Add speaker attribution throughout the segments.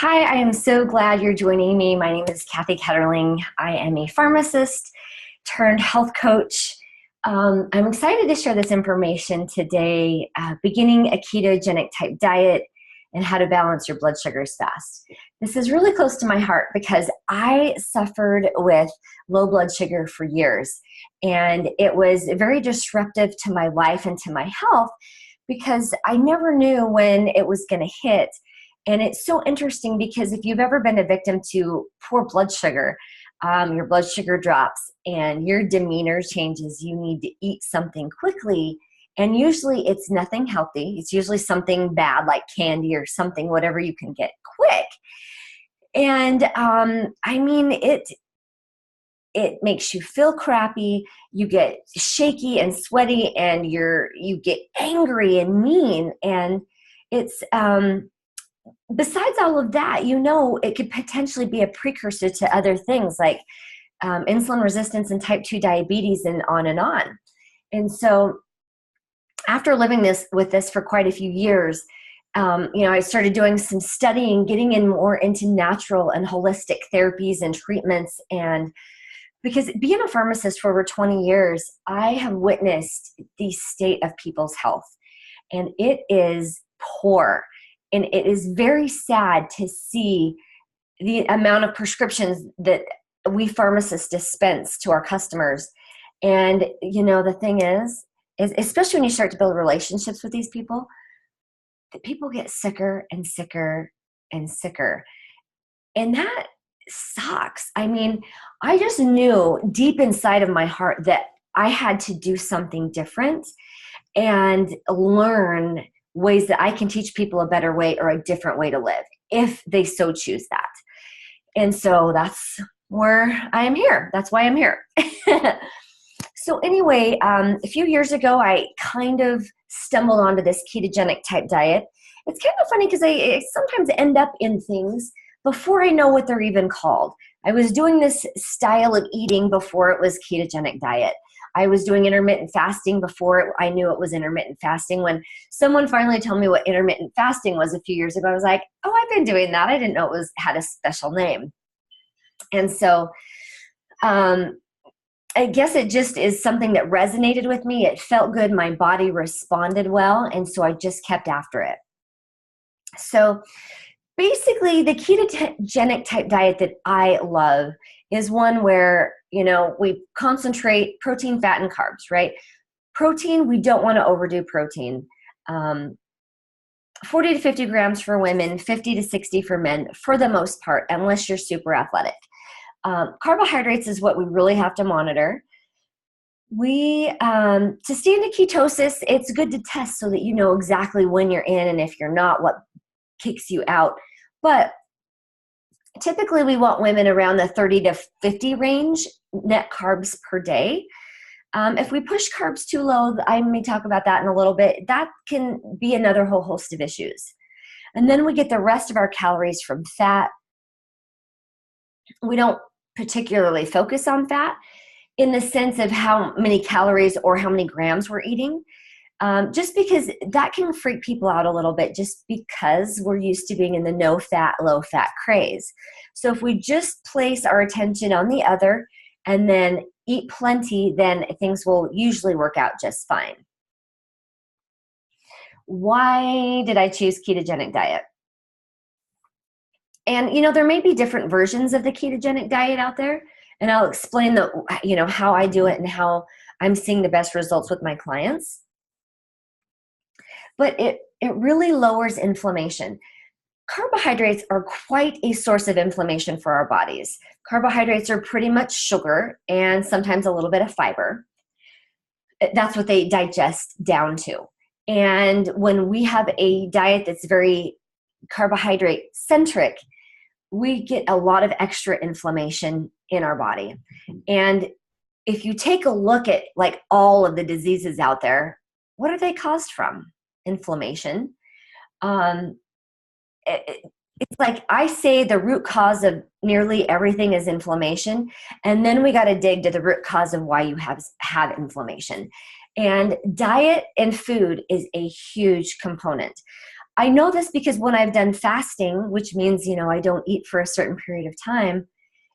Speaker 1: Hi, I am so glad you're joining me. My name is Kathy Ketterling. I am a pharmacist turned health coach. I'm excited to share this information today, beginning a ketogenic type diet and how to balance your blood sugars fast. This is really close to my heart because I suffered with low blood sugar for years, and it was very disruptive to my life and to my health because I never knew when it was going to hit. And it's so interesting because if you've ever been a victim to poor blood sugar, your blood sugar drops and your demeanor changes. You need to eat something quickly. And usually it's nothing healthy. It's usually something bad like candy or something, whatever you can get quick. And it makes you feel crappy. You get shaky and sweaty, and you get angry and mean. And it's besides all of that, it could potentially be a precursor to other things like insulin resistance and type 2 diabetes and on and on. And so after living with this for quite a few years, I started doing some studying, getting in more into natural and holistic therapies and treatments. And because being a pharmacist for over 20 years, I have witnessed the state of people's health, and it is poor. And it is very sad to see the amount of prescriptions that we pharmacists dispense to our customers. And, the thing is especially when you start to build relationships with these people, that people get sicker and sicker and sicker. And that sucks. I just knew deep inside of my heart that I had to do something different and learn ways that I can teach people a better way or a different way to live if they so choose that. And so that's where I am here. That's why I'm here. So anyway, a few years ago, I kind of stumbled onto this ketogenic type diet. It's kind of funny because I sometimes end up in things before I know what they're even called. I was doing this style of eating before it was ketogenic diet. I was doing intermittent fasting before I knew it was intermittent fasting. When someone finally told me what intermittent fasting was a few years ago, I was like, oh, I've been doing that. I didn't know it had a special name. And so I guess it just is something that resonated with me. It felt good. My body responded well. And so I just kept after it. So basically, the ketogenic type diet that I love is one where, we concentrate protein, fat, and carbs, right? Protein, we don't want to overdo protein. 40 to 50 grams for women, 50 to 60 for men, for the most part, unless you're super athletic. Carbohydrates is what we really have to monitor. To stay in ketosis, it's good to test so that you know exactly when you're in, and if you're not, what kicks you out. But typically we want women around the 30 to 50 range net carbs per day. If we push carbs too low, I may talk about that in a little bit, that can be another whole host of issues. And then we get the rest of our calories from fat. We don't particularly focus on fat in the sense of how many calories or how many grams we're eating. Just because that can freak people out a little bit, just because we're used to being in the no fat, low fat craze. So if we just place our attention on the other and then eat plenty, then things will usually work out just fine. Why did I choose ketogenic diet? And, there may be different versions of the ketogenic diet out there, and I'll explain how I do it and how I'm seeing the best results with my clients. But it really lowers inflammation. Carbohydrates are quite a source of inflammation for our bodies. Carbohydrates are pretty much sugar and sometimes a little bit of fiber. That's what they digest down to. And when we have a diet that's very carbohydrate centric, we get a lot of extra inflammation in our body. And if you take a look at like all of the diseases out there, what are they caused from? Inflammation. It's like I say the root cause of nearly everything is inflammation, and then we got to dig to the root cause of why you have inflammation. And diet and food is a huge component. I know this because when I've done fasting, which means, I don't eat for a certain period of time,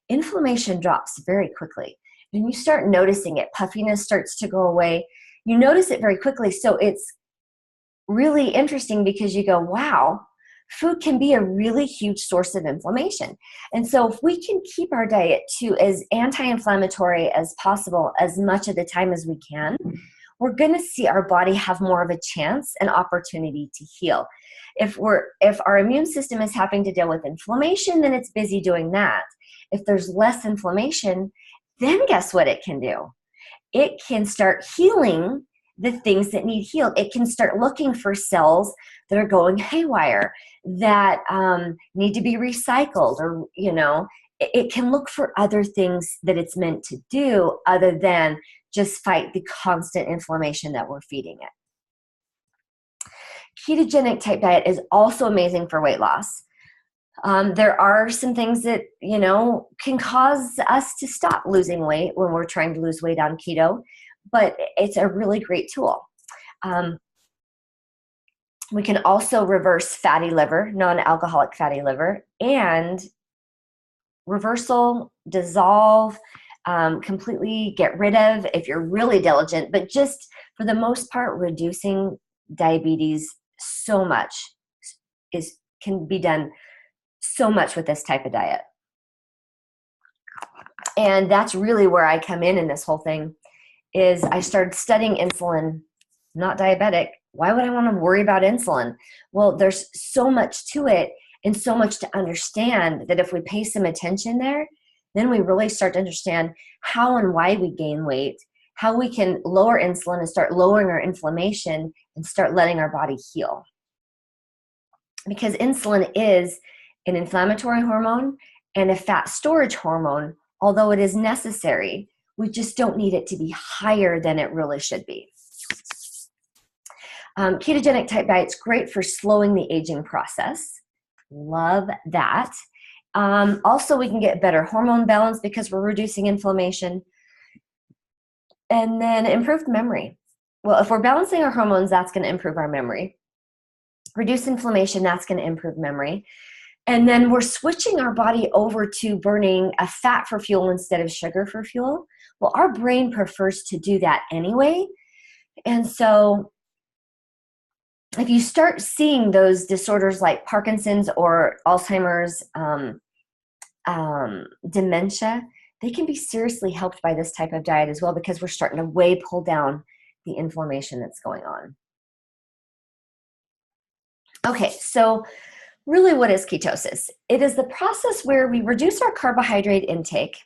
Speaker 1: inflammation drops very quickly. And you start noticing it. Puffiness starts to go away. You notice it very quickly. So it's really interesting because you go, wow, food can be a really huge source of inflammation. And so if we can keep our diet to as anti-inflammatory as possible as much of the time as we can, we're going to see our body have more of a chance and opportunity to heal. If our immune system is having to deal with inflammation, then it's busy doing that. If there's less inflammation, then guess what it can do? It can start healing the things that need healed. It can start looking for cells that are going haywire, that need to be recycled, or, it can look for other things that it's meant to do other than just fight the constant inflammation that we're feeding it. Ketogenic type diet is also amazing for weight loss. There are some things that, can cause us to stop losing weight when we're trying to lose weight on keto, but it's a really great tool. We can also reverse fatty liver, non-alcoholic fatty liver, and reversal, dissolve, completely get rid of if you're really diligent, but just for the most part, reducing diabetes so much can be done so much with this type of diet. And that's really where I come in this whole thing, is I started studying insulin. Not diabetic. Why would I want to worry about insulin? Well, there's so much to it and so much to understand that if we pay some attention there, then we really start to understand how and why we gain weight, how we can lower insulin and start lowering our inflammation and start letting our body heal. Because insulin is an inflammatory hormone and a fat storage hormone, although it is necessary. We just don't need it to be higher than it really should be. Ketogenic type diet's great for slowing the aging process. Love that. Also, we can get better hormone balance because we're reducing inflammation. And then improved memory. Well, if we're balancing our hormones, that's going to improve our memory. Reduce inflammation, that's going to improve memory. And then we're switching our body over to burning a fat for fuel instead of sugar for fuel. Well, our brain prefers to do that anyway. And so if you start seeing those disorders like Parkinson's or Alzheimer's, dementia, they can be seriously helped by this type of diet as well, because we're starting to way pull down the inflammation that's going on. Okay, so really, what is ketosis? It is the process where we reduce our carbohydrate intake.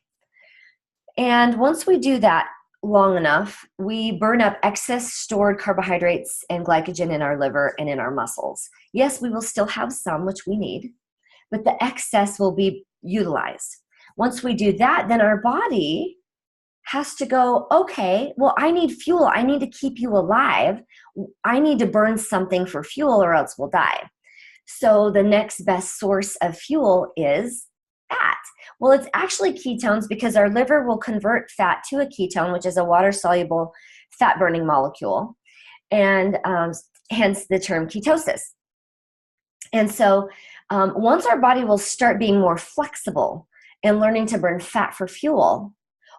Speaker 1: And once we do that long enough, we burn up excess stored carbohydrates and glycogen in our liver and in our muscles. Yes, we will still have some, which we need, but the excess will be utilized. Once we do that, then our body has to go, okay, well, I need fuel. I need to keep you alive. I need to burn something for fuel or else we'll die. So the next best source of fuel is fat. Well, it's actually ketones, because our liver will convert fat to a ketone, which is a water-soluble fat-burning molecule, and hence the term ketosis. And so once our body will start being more flexible and learning to burn fat for fuel,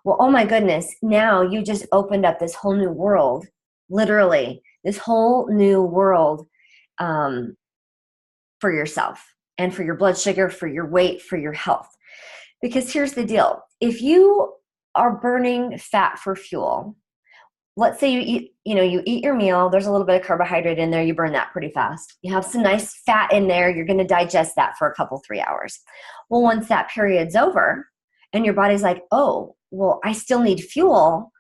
Speaker 1: well, oh my goodness, now you just opened up this whole new world, literally, this whole new world for yourself and for your blood sugar, for your weight, for your health. Because here's the deal. If you are burning fat for fuel, let's say you eat your meal, there's a little bit of carbohydrate in there, you burn that pretty fast. You have some nice fat in there, you're going to digest that for a couple, 3 hours. Well, once that period's over and your body's like, oh, well, I still need fuel,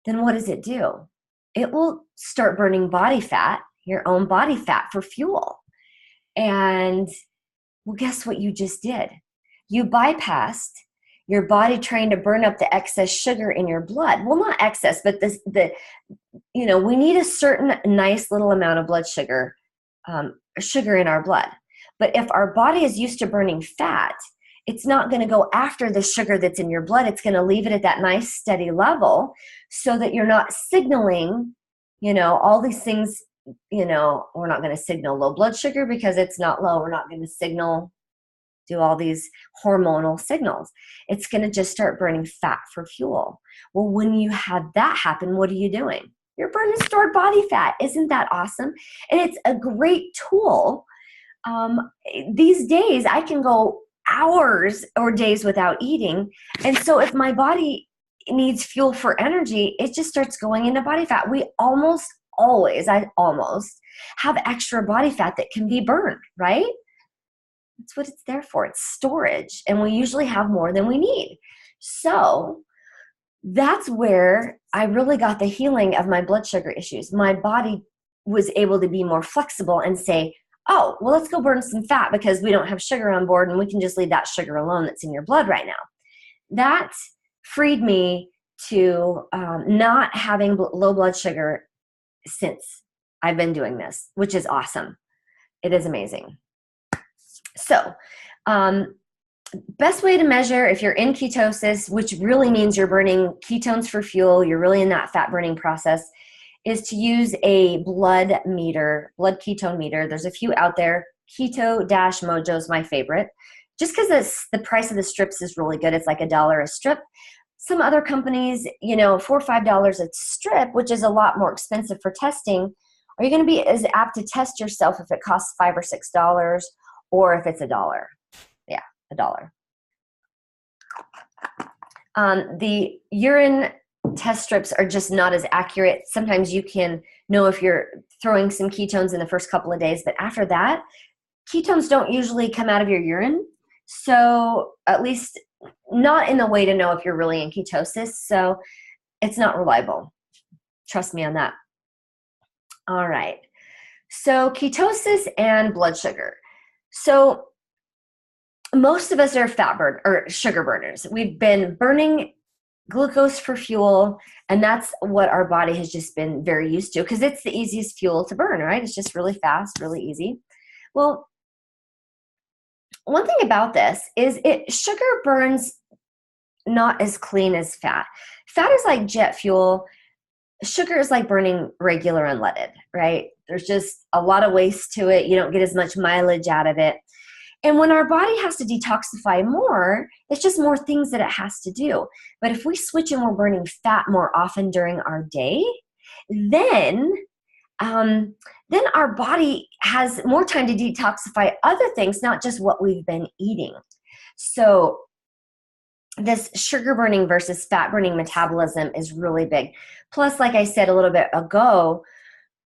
Speaker 1: then what does it do? It will start burning body fat, your own body fat, for fuel. And well, guess what you just did? You bypassed your body trying to burn up the excess sugar in your blood. Well, not excess, but we need a certain nice little amount of blood sugar, sugar in our blood. But if our body is used to burning fat, it's not going to go after the sugar that's in your blood. It's going to leave it at that nice steady level so that you're not signaling, all these things, we're not going to signal low blood sugar because it's not low. We're not going to do all these hormonal signals. It's going to just start burning fat for fuel. Well, when you have that happen, what are you doing? You're burning stored body fat. Isn't that awesome? And it's a great tool. These days, I can go hours or days without eating. And so if my body needs fuel for energy, it just starts going into body fat. We almost always have extra body fat that can be burned, right? That's what it's there for. It's storage. And we usually have more than we need. So that's where I really got the healing of my blood sugar issues. My body was able to be more flexible and say, oh, well, let's go burn some fat because we don't have sugar on board and we can just leave that sugar alone that's in your blood right now. That freed me to not having low blood sugar since I've been doing this, which is awesome. It is amazing. So, best way to measure if you're in ketosis, which really means you're burning ketones for fuel, you're really in that fat burning process, is to use a blood ketone meter. There's a few out there. Keto-Mojo is my favorite, just because the price of the strips is really good. It's like $1 a strip. Some other companies, $4 or $5 a strip, which is a lot more expensive for testing. Are you going to be as apt to test yourself if it costs $5 or $6 or if it's $1? Yeah, $1. The urine test strips are just not as accurate. Sometimes you can know if you're throwing some ketones in the first couple of days, but after that, ketones don't usually come out of your urine. So at least not in the way to know if you're really in ketosis. So it's not reliable. Trust me on that. All right. So ketosis and blood sugar. So most of us are sugar burners. We've been burning glucose for fuel, and that's what our body has just been very used to because it's the easiest fuel to burn, right? It's just really fast, really easy. Well, one thing about this is sugar burns not as clean as fat. Fat is like jet fuel. Sugar is like burning regular unleaded, right? There's just a lot of waste to it. You don't get as much mileage out of it. And when our body has to detoxify more, it's just more things that it has to do. But if we switch and we're burning fat more often during our day, then our body has more time to detoxify other things, not just what we've been eating. So this sugar burning versus fat burning metabolism is really big. Plus, like I said a little bit ago,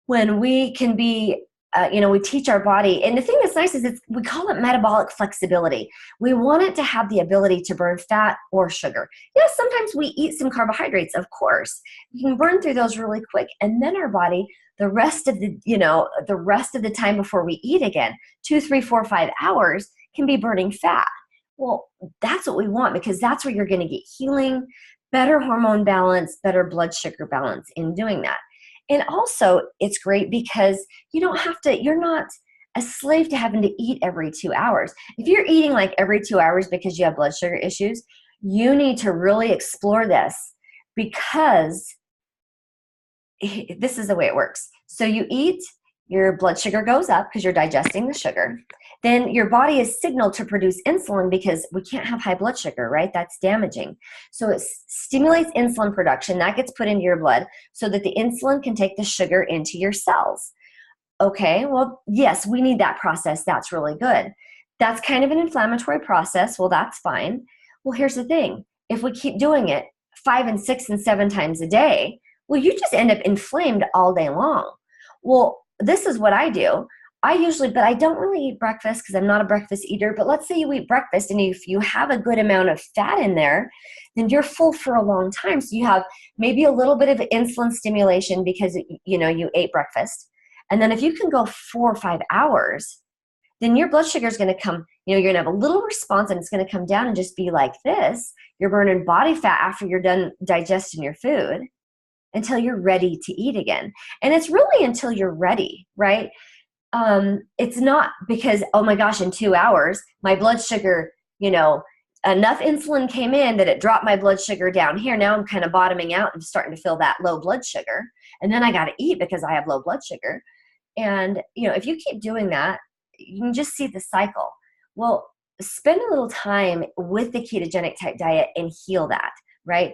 Speaker 1: when we can be we teach our body. And the thing that's nice is we call it metabolic flexibility. We want it to have the ability to burn fat or sugar. Yes, sometimes we eat some carbohydrates, of course. We can burn through those really quick. And then our body, the rest of the time before we eat again, 2, 3, 4, 5 hours, can be burning fat. Well, that's what we want because that's where you're going to get healing, better hormone balance, better blood sugar balance in doing that. And also, it's great because you're not a slave to having to eat every 2 hours. If you're eating like every 2 hours because you have blood sugar issues, you need to really explore this because this is the way it works. So you eat, your blood sugar goes up because you're digesting the sugar. Then your body is signaled to produce insulin because we can't have high blood sugar, right? That's damaging. So it stimulates insulin production. That gets put into your blood so that the insulin can take the sugar into your cells. Okay, well, yes, we need that process. That's really good. That's kind of an inflammatory process. Well, that's fine. Well, here's the thing. If we keep doing it 5 and 6 and 7 times a day, well, you just end up inflamed all day long. Well, this is what I do. But I don't really eat breakfast because I'm not a breakfast eater. But let's say you eat breakfast and if you have a good amount of fat in there, then you're full for a long time. So you have maybe a little bit of insulin stimulation because, you ate breakfast. And then if you can go 4 or 5 hours, then your blood sugar is going to come, you're going to have a little response and it's going to come down and just be like this. You're burning body fat after you're done digesting your food until you're ready to eat again. And it's really until you're ready, right? It's not because, oh my gosh, in 2 hours, my blood sugar, enough insulin came in that it dropped my blood sugar down here. Now I'm kind of bottoming out and starting to feel that low blood sugar. And then I got to eat because I have low blood sugar. And, if you keep doing that, you can just see the cycle. Well, spend a little time with the ketogenic type diet and heal that, right?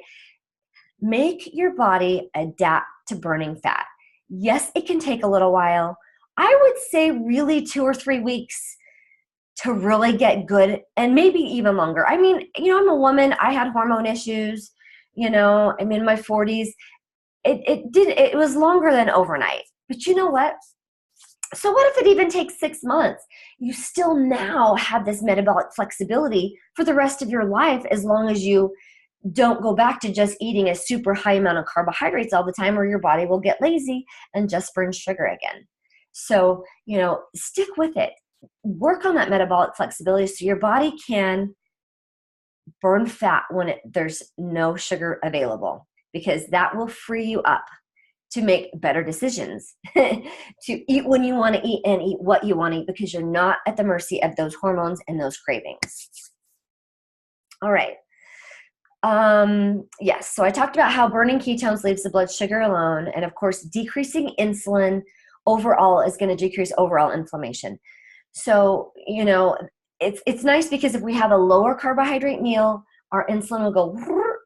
Speaker 1: Make your body adapt to burning fat. Yes, it can take a little while. I would say really 2 or 3 weeks to really get good, and maybe even longer. I mean, I'm a woman. I had hormone issues. I'm in my 40s. It was longer than overnight. But you know what? So what if it even takes 6 months? You still now have this metabolic flexibility for the rest of your life, as long as you don't go back to just eating a super high amount of carbohydrates all the time, or your body will get lazy and just burn sugar again. So, stick with it. Work on that metabolic flexibility so your body can burn fat when there's no sugar available, because that will free you up to make better decisions, to eat when you want to eat and eat what you want to eat, because you're not at the mercy of those hormones and those cravings. All right. Yes, so I talked about how burning ketones leaves the blood sugar alone. And of course, decreasing insulin overall is going to decrease overall inflammation. So, it's nice, because if we have a lower carbohydrate meal, our insulin will go,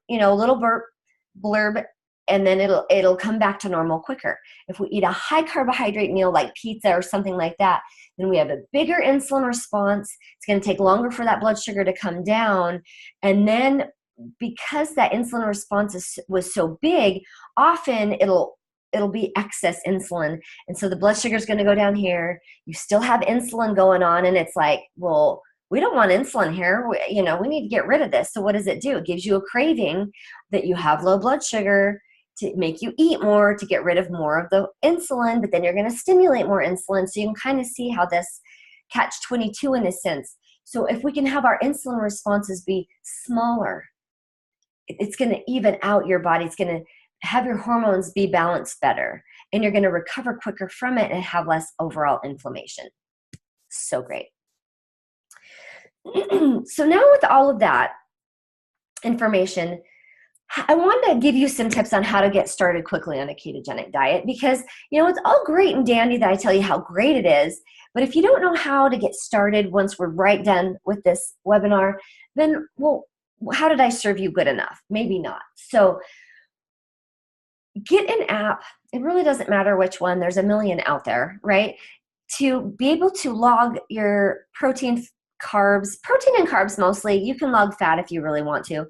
Speaker 1: a little blurb, and then it'll come back to normal quicker. If we eat a high carbohydrate meal like pizza or something like that, then we have a bigger insulin response. It's going to take longer for that blood sugar to come down. And then, because that insulin response was so big, often it'll be excess insulin. And so the blood sugar is going to go down here. You still have insulin going on. And it's like, well, we don't want insulin here. We need to get rid of this. So what does it do? It gives you a craving that you have low blood sugar, to make you eat more, to get rid of more of the insulin, but then you're going to stimulate more insulin. So you can kind of see how this catch-22 in a sense. So if we can have our insulin responses be smaller, it's going to even out your body. It's going to have your hormones be balanced better, and you're going to recover quicker from it and have less overall inflammation. So great. So now, with all of that information, I want to give you some tips on how to get started quickly on a ketogenic diet, because, it's all great and dandy that I tell you how great it is, but if you don't know how to get started once we're right done with this webinar, then, well, how did I serve you good enough? Maybe not. So get an app. It really doesn't matter which one. There's a million out there, right? To be able to log your protein and carbs mostly. You can log fat if you really want to.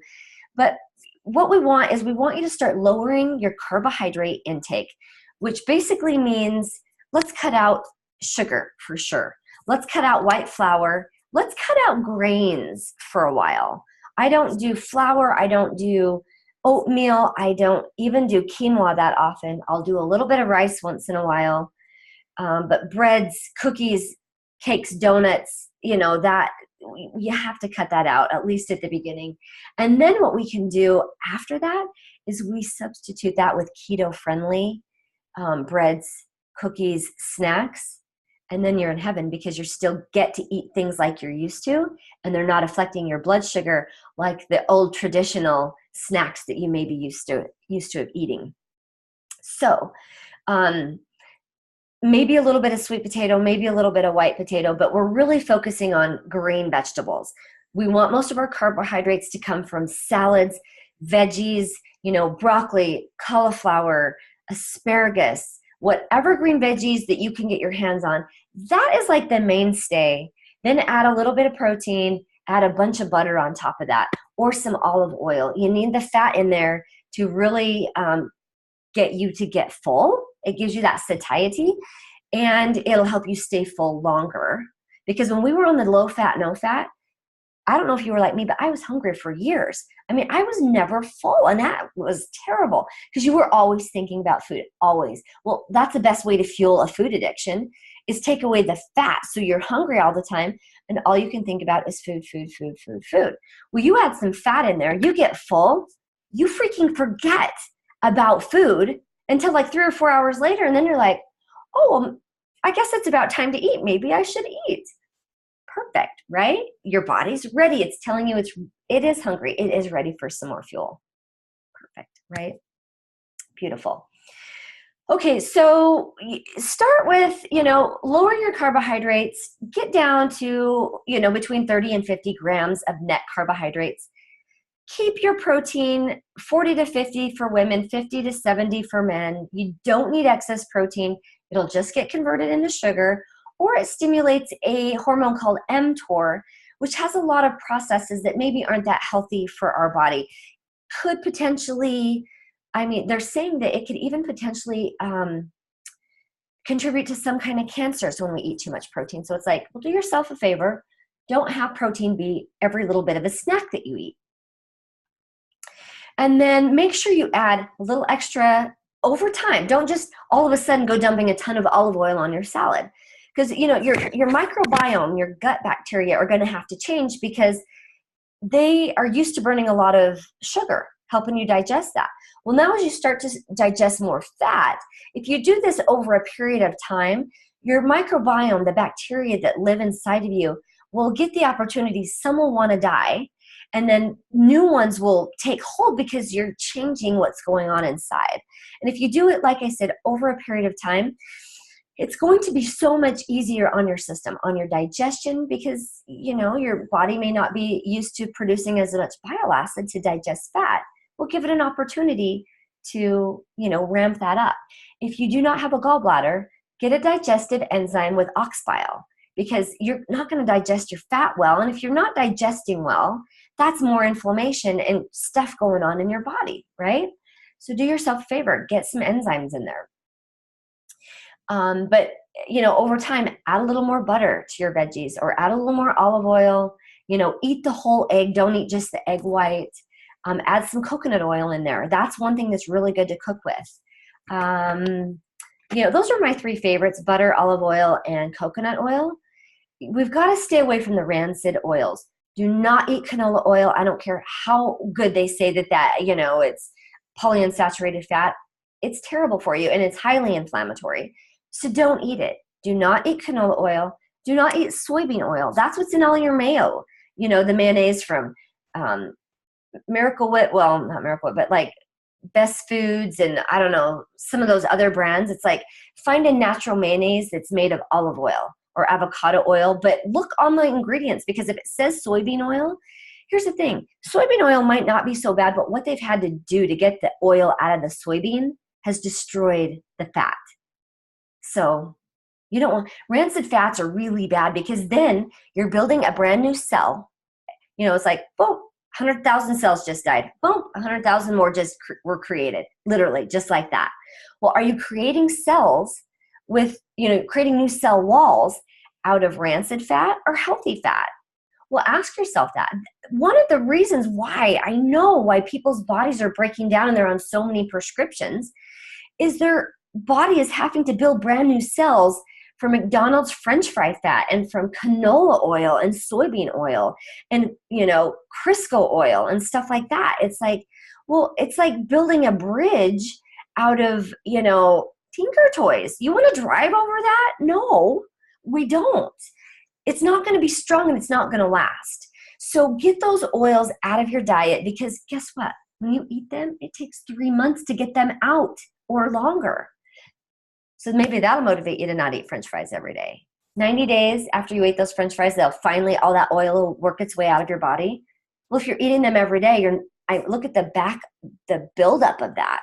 Speaker 1: But what we want is, we want you to start lowering your carbohydrate intake, which basically means, let's cut out sugar for sure. Let's cut out white flour. Let's cut out grains for a while. I don't do flour. I don't do oatmeal. I don't even do quinoa that often. I'll do a little bit of rice once in a while. But breads, cookies, cakes, donuts, that you have to cut that out, at least at the beginning. And then what we can do after that is we substitute that with keto-friendly breads, cookies, snacks, and then you're in heaven, because you still get to eat things like you're used to, and they're not affecting your blood sugar like the old traditional snacks that you may be used to eating. So, maybe a little bit of sweet potato, maybe a little bit of white potato, but we're really focusing on green vegetables. We want most of our carbohydrates to come from salads, veggies, broccoli, cauliflower, asparagus, whatever green veggies that you can get your hands on. That is like the mainstay. Then add a little bit of protein, add a bunch of butter on top of that, or some olive oil. You need the fat in there to really get you to get full. It gives you that satiety, and it'll help you stay full longer. Because when we were on the low fat, no fat, I don't know if you were like me, but I was hungry for years. I mean, I was never full, and that was terrible, because you were always thinking about food, always. Well, that's the best way to fuel a food addiction, is take away the fat. So you're hungry all the time, and all you can think about is food, food, food, food, food. Well, you add some fat in there, you get full, you freaking forget about food until like 3 or 4 hours later. And then you're like, oh, I guess it's about time to eat. Maybe I should eat. Perfect, right? Your body's ready. It's telling you it is hungry. It is ready for some more fuel. Perfect, right? Beautiful. Okay, so start with, lower your carbohydrates, get down to, between 30 and 50 grams of net carbohydrates. Keep your protein 40 to 50 for women, 50 to 70 for men. You don't need excess protein. It'll just get converted into sugar, or it stimulates a hormone called mTOR, which has a lot of processes that maybe aren't that healthy for our body. Could potentially, they're saying that it could even potentially contribute to some kind of cancers when we eat too much protein. So it's like, well, do yourself a favor. Don't have protein be every little bit of a snack that you eat. And then make sure you add a little extra over time. Don't just all of a sudden go dumping a ton of olive oil on your salad. Because your microbiome, your gut bacteria are going to have to change because they are used to burning a lot of sugar, helping you digest that. Well, now as you start to digest more fat, if you do this over a period of time, your microbiome, the bacteria that live inside of you, will get the opportunity. Some will want to die, and then new ones will take hold because you're changing what's going on inside. And if you do it, like I said, over a period of time, it's going to be so much easier on your system, on your digestion, because, your body may not be used to producing as much bile acid to digest fat. We'll give it an opportunity to, ramp that up. If you do not have a gallbladder, get a digestive enzyme with ox bile, because you're not going to digest your fat well. And if you're not digesting well, that's more inflammation and stuff going on in your body, right? So do yourself a favor, get some enzymes in there. But over time, add a little more butter to your veggies, or add a little more olive oil. Eat the whole egg. Don't eat just the egg white. Add some coconut oil in there. That's one thing that's really good to cook with. Those are my three favorites: butter, olive oil, and coconut oil. We've got to stay away from the rancid oils. Do not eat canola oil. I don't care how good they say that it's polyunsaturated fat. It's terrible for you, and it's highly inflammatory. So don't eat it. Do not eat canola oil. Do not eat soybean oil. That's what's in all your mayo. The mayonnaise from Miracle Whip. Well, not Miracle Whip, but like Best Foods, and I don't know, some of those other brands. It's like, find a natural mayonnaise that's made of olive oil or avocado oil, but look on the ingredients, because if it says soybean oil, here's the thing. Soybean oil might not be so bad, but what they've had to do to get the oil out of the soybean has destroyed the fat. So you don't want, rancid fats are really bad, because then you're building a brand new cell. It's like, boom, 100,000 cells just died. Boom, 100,000 more just were created, literally, just like that. Well, are you creating cells with, creating new cell walls out of rancid fat or healthy fat? Well, ask yourself that. One of the reasons why I know why people's bodies are breaking down and they're on so many prescriptions is their body is having to build brand new cells from McDonald's French fry fat, and from canola oil and soybean oil, and, Crisco oil and stuff like that. It's like, well, it's like building a bridge out of, Tinker Toys. You want to drive over that? No, we don't. It's not going to be strong, and it's not going to last. So get those oils out of your diet, because guess what? When you eat them, it takes 3 months to get them out, or longer. So maybe that'll motivate you to not eat French fries every day. 90 days after you eat those French fries, all that oil will work its way out of your body. Well, if you're eating them every day, I look at the buildup of that.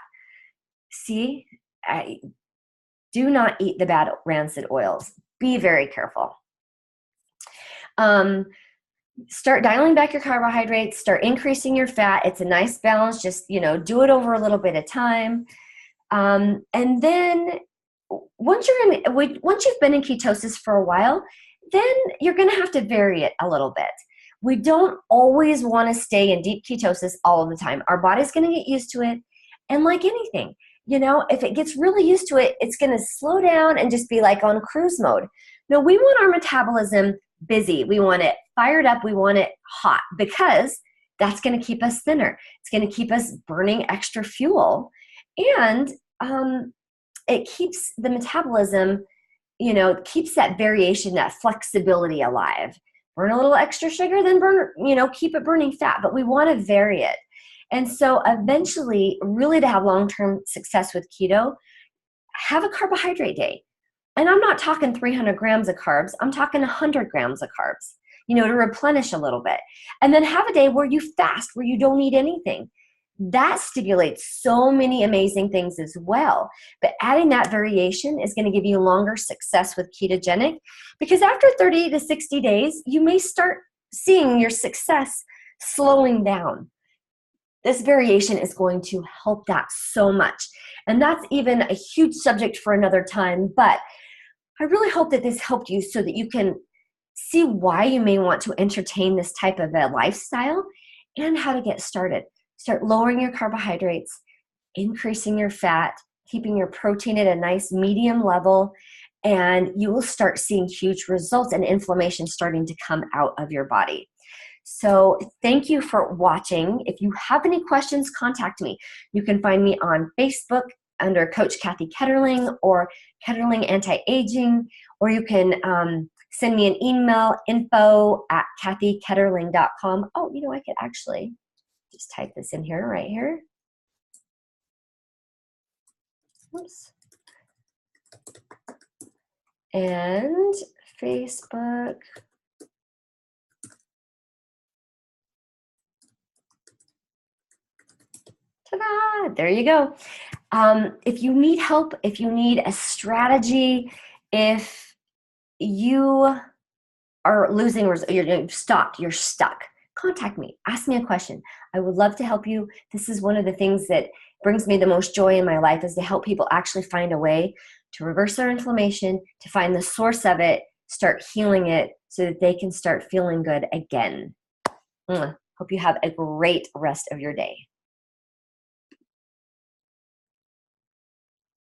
Speaker 1: See, do not eat the bad rancid oils. Be very careful. Start dialing back your carbohydrates, start increasing your fat. It's a nice balance. Just, do it over a little bit of time. And then once you've been in ketosis for a while, then you're going to have to vary it a little bit. We don't always want to stay in deep ketosis all of the time. Our body's going to get used to it. And like anything, if it gets really used to it, it's going to slow down and just be like on cruise mode. No, we want our metabolism busy. We want it fired up. We want it hot, because that's going to keep us thinner. It's going to keep us burning extra fuel. And it keeps the metabolism, keeps that variation, that flexibility alive. Burn a little extra sugar, then keep it burning fat, but we want to vary it. And so eventually, really to have long-term success with keto, have a carbohydrate day. And I'm not talking 300 grams of carbs. I'm talking 100 grams of carbs, to replenish a little bit. And then have a day where you fast, where you don't eat anything. That stimulates so many amazing things as well. But adding that variation is going to give you longer success with ketogenic, because after 30 to 60 days, you may start seeing your success slowing down. This variation is going to help that so much. And that's even a huge subject for another time, but I really hope that this helped you so that you can see why you may want to entertain this type of a lifestyle and how to get started. Start lowering your carbohydrates, increasing your fat, keeping your protein at a nice medium level, and you will start seeing huge results and inflammation starting to come out of your body. So thank you for watching. If you have any questions, contact me. You can find me on Facebook under Coach Kathy Ketterling or Ketterling Anti-Aging, or you can send me an email, info@kathyketterling.com. Oh, I could actually just type this in here, right here. Oops. And Facebook. Ta-da! There you go. If you need help, if you need a strategy, if you are losing, you're stopped, you're stuck, contact me. Ask me a question. I would love to help you. This is one of the things that brings me the most joy in my life, is to help people actually find a way to reverse their inflammation, to find the source of it, start healing it so that they can start feeling good again. Hope you have a great rest of your day.